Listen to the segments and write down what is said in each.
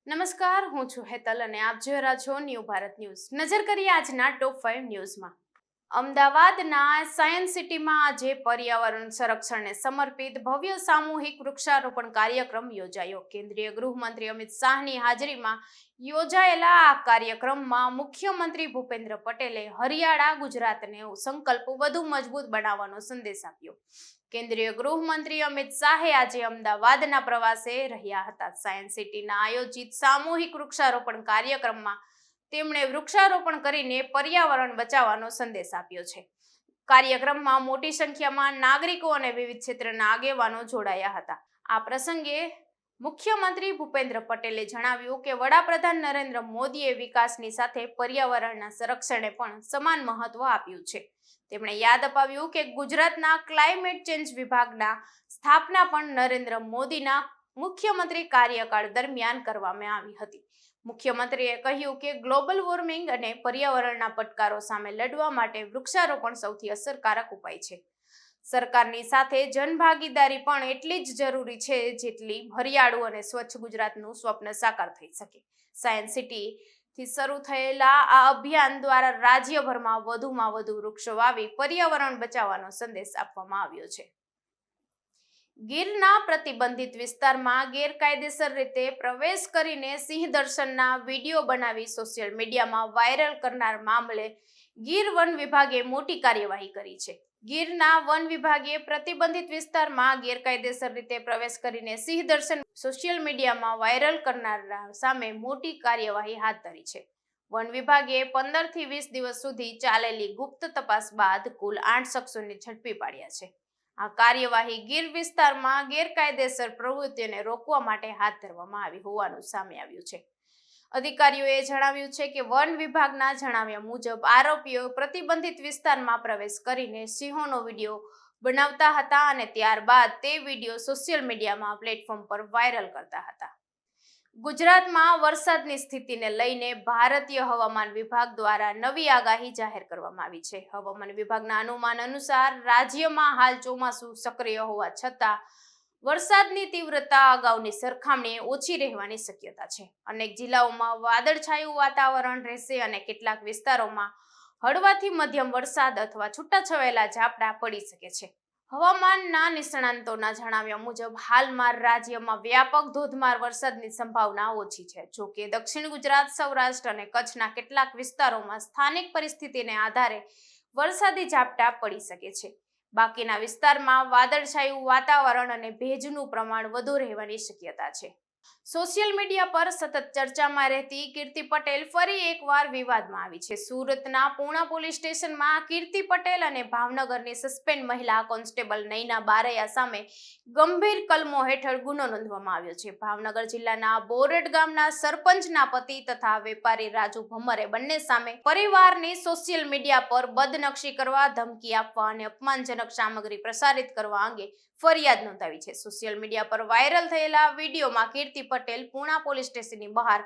નમસ્કાર, હું છું હેતલ અને આપ જોઈ રહ્યા છો ન્યૂ ભારત ન્યૂઝ. નજર કરીએ આજના ટોપ 5 ન્યૂઝમાં. અમદાવાદના સાયન્સ સિટીમાં આજે પર્યાવરણ સંરક્ષણને સમર્પિત ભવ્ય સામૂહિક વૃક્ષારોપણ કાર્યક્રમ યોજાયો. કેન્દ્રીય ગૃહમંત્રી અમિત શાહની હાજરીમાં યોજાયેલા આ કાર્યક્રમમાં મુખ્યમંત્રી ભૂપેન્દ્ર પટેલે હરિયાળા ગુજરાતને સંકલ્પ વધુ મજબૂત બનાવવાનો સંદેશ આપ્યો. કેન્દ્રીય ગૃહમંત્રી અમિત શાહે આજે અમદાવાદના પ્રવાસે રહ્યા હતા. સાયન્સ સિટીના આયોજિત સામૂહિક વૃક્ષારોપણ કાર્યક્રમમાં તેમણે વૃક્ષારોપણ કરીને પર્યાવરણ બચાવવાનો સંદેશ આપ્યો છે. કાર્યક્રમમાં મોટી સંખ્યામાં નાગરિકો અને વિવિધ ક્ષેત્રના આગેવાનો જોડાયા હતા. આ પ્રસંગે મુખ્યમંત્રી ભૂપેન્દ્ર પટેલે જણાવ્યું કે વડાપ્રધાન નરેન્દ્ર મોદીએ વિકાસની સાથે પર્યાવરણના સંરક્ષણને પણ સમાન મહત્વ આપ્યું છે. તેમણે યાદ અપાવ્યું કે ગુજરાતના ક્લાઇમેટ ચેન્જ વિભાગના સ્થાપના પણ નરેન્દ્ર મોદીના મુખ્યમંત્રી કાર્યકાળ દરમિયાન કરવામાં આવી હતી. મુખ્યમંત્રીએ કહ્યું કે ગ્લોબલ વોર્મિંગ અને પર્યાવરણના પડકારો સામે લડવા માટે વૃક્ષારોપણ સૌથી અસરકારક ઉપાય છે. સરકારની સાથે જનભાગીદારી પણ એટલી જ જરૂરી છે જેટલી હરિયાળું અને સ્વચ્છ ગુજરાતનું સ્વપ્ન સાકાર થઈ શકે. સાયન્સ સિટી શરૂ થયેલા આ અભિયાન દ્વારા રાજ્યભરમાં વધુમાં વધુ વૃક્ષો વાવી પર્યાવરણ બચાવવાનો સંદેશ આપવામાં આવ્યો છે. ગીરના પ્રતિબંધિત વિસ્તારમાં ગેરકાયદેસર રીતે પ્રવેશ કરીને સિંહ દર્શનના વિડીયો બનાવી સોશિયલ મીડિયામાં વાયરલ કરનાર મામલે ગીર વન વિભાગે મોટી કાર્યવાહી કરી છે. ગીરના વન વિભાગે પ્રતિબંધિત વિસ્તારમાં ગેરકાયદેસર રીતે પ્રવેશ કરીને સિંહ દર્શન સોશિયલ મીડિયામાં વાયરલ કરનારા સામે મોટી કાર્યવાહી હાથ ધરી છે. વન વિભાગે 15 થી 20 દિવસ સુધી ચાલેલી ગુપ્ત તપાસ બાદ કુલ 8 શખ્સોને ઝડપી પાડ્યા છે. આ કાર્યવાહી ગીર વિસ્તારમાં ગેરકાયદેસર પ્રવૃત્તિઓને રોકવા માટે હાથ ધરવામાં આવી હોવાનું સામે આવ્યું છે. અધિકારીઓએ જણાવ્યું છે કે વન વિભાગના જણાવ્યા મુજબ આરોપીઓ પ્રતિબંધિત વિસ્તારમાં પ્રવેશ કરીને સિંહોનો વિડીયો બનાવતા હતા અને ત્યારબાદ તે વિડીયો સોશિયલ મીડિયામાં પ્લેટફોર્મ પર વાયરલ કરતા હતા. ગુજરાતમાં વરસાદની સ્થિતિને લઈને ભારતીય હવામાન વિભાગ દ્વારા નવી આગાહી જાહેર કરવામાં આવી છે. હવામાન વિભાગના અનુમાન અનુસાર રાજ્યમાં હાલ ચોમાસું સક્રિય હોવા છતાં વરસાદની તીવ્રતા અગાઉની સરખામણીએ ઓછી રહેવાની શક્યતા છે. અનેક જિલ્લાઓમાં વાદળછાયું વાતાવરણ રહેશે અને કેટલાક વિસ્તારોમાં હળવાથી મધ્યમ વરસાદ અથવા છૂટાછવાયેલા ઝાપટા પડી શકે છે. હવામાનના નિષ્ણાંતોના જણાવ્યા મુજબ હાલમાં રાજ્યમાં વ્યાપક ધોધમાર વરસાદની સંભાવના ઓછી છે. જોકે દક્ષિણ ગુજરાત, સૌરાષ્ટ્ર અને કચ્છના કેટલાક વિસ્તારોમાં સ્થાનિક પરિસ્થિતિને આધારે વરસાદી ઝાપટા પડી શકે છે. બાકીના વિસ્તારમાં વાદળછાયું વાતાવરણ અને ભેજનું પ્રમાણ વધુ રહેવાની શક્યતા છે. સોશિયલ મીડિયા પર સતત ચર્ચામાં રહેતી કીર્તિ પટેલ ફરી એકવાર વિવાદમાં આવી છે. સુરતના પૂણા પોલીસ સ્ટેશનમાં કીર્તિ પટેલ અને ભાવનગરની સસ્પેન્ડ મહિલા કોન્સ્ટેબલ નૈના બારૈયા સામે ગંભીર કલમો હેઠળ ગુનો નોંધવામાં આવ્યો છે. ભાવનગર જિલ્લાના બોરડ ગામના સરપંચના પતિ તથા વેપારી રાજુ ભમરે બંને સામે પરિવારની સોશિયલ મીડિયા પર બદનક્ષી કરવા, ધમકી આપવા અને અપમાનજનક સામગ્રી પ્રસારિત કરવા અંગે ફરિયાદ નોંધાવી છે. સોશિયલ મીડિયા પર વાયરલ થયેલા વિડીયોમાં કીર્તિ પટેલ પૂણા પોલીસ સ્ટેશનની બહાર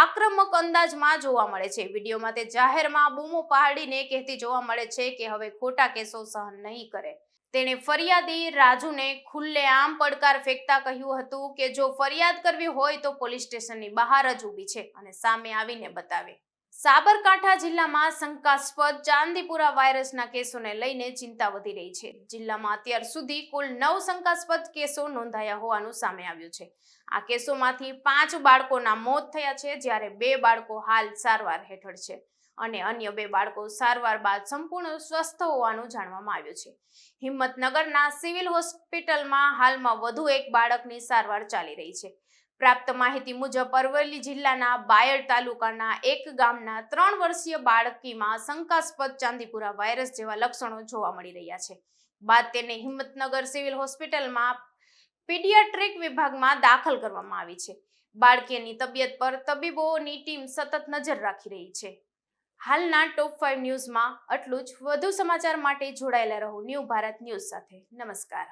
આક્રમક અંદાજમાં જોવા મળે છે. વિડીયોમાં તે જાહેરમાં બૂમો પાડીને કહેતી જોવા મળે છે કે હવે ખોટા કેસો સહન નહીં કરે. તેણે ફરિયાદી રાજુને ખુલ્લેઆમ પડકાર ફેંકતા કહ્યું હતું કે જો ફરિયાદ કરવી હોય તો પોલીસ સ્ટેશનની બહાર જ ઊભી છે અને સામે આવીને બતાવે. સાબરકાંઠા જિલ્લામાં શંકાસ્પદ ચાંદીપુરા વાયરસના કેસોને લઈને ચિંતા વધી રહી છે. જિલ્લામાં અત્યાર સુધી કુલ 9 શંકાસ્પદ કેસો નોંધાયા હોવાનું સામે આવ્યું છે. આ કેસોમાંથી 5 બાળકોના મોત થયા છે, જ્યારે 2 બાળકો હાલ સારવાર હેઠળ છે અને અન્ય 2 બાળકો સારવાર બાદ સંપૂર્ણ સ્વસ્થ હોવાનું જાણવામાં આવ્યું છે. હિંમતનગરના સિવિલ હોસ્પિટલમાં હાલમાં વધુ એક બાળકની સારવાર ચાલી રહી છે. પ્રાપ્ત માહિતી મુજબ અરવલ્લી જિલ્લાના બાયડ તાલુકાના એક ગામના 3 વર્ષીય બાળકીમાં શંકાસ્પદ ચાંદીપુરા વાયરસ જેવા લક્ષણો જોવા મળી રહ્યા છે. બાદ તેને હિંમતનગર સિવિલ હોસ્પિટલમાં પીડિયાટ્રિક વિભાગમાં દાખલ કરવામાં આવી છે. બાળકીની તબિયત પર તબીબોની ટીમ સતત નજર રાખી રહી છે. હાલના ટોપ 5 ન્યૂઝમાં આટલું જ. વધુ સમાચાર માટે જોડાયેલા રહો ન્યૂ ભારત ન્યૂઝ સાથે. નમસ્કાર.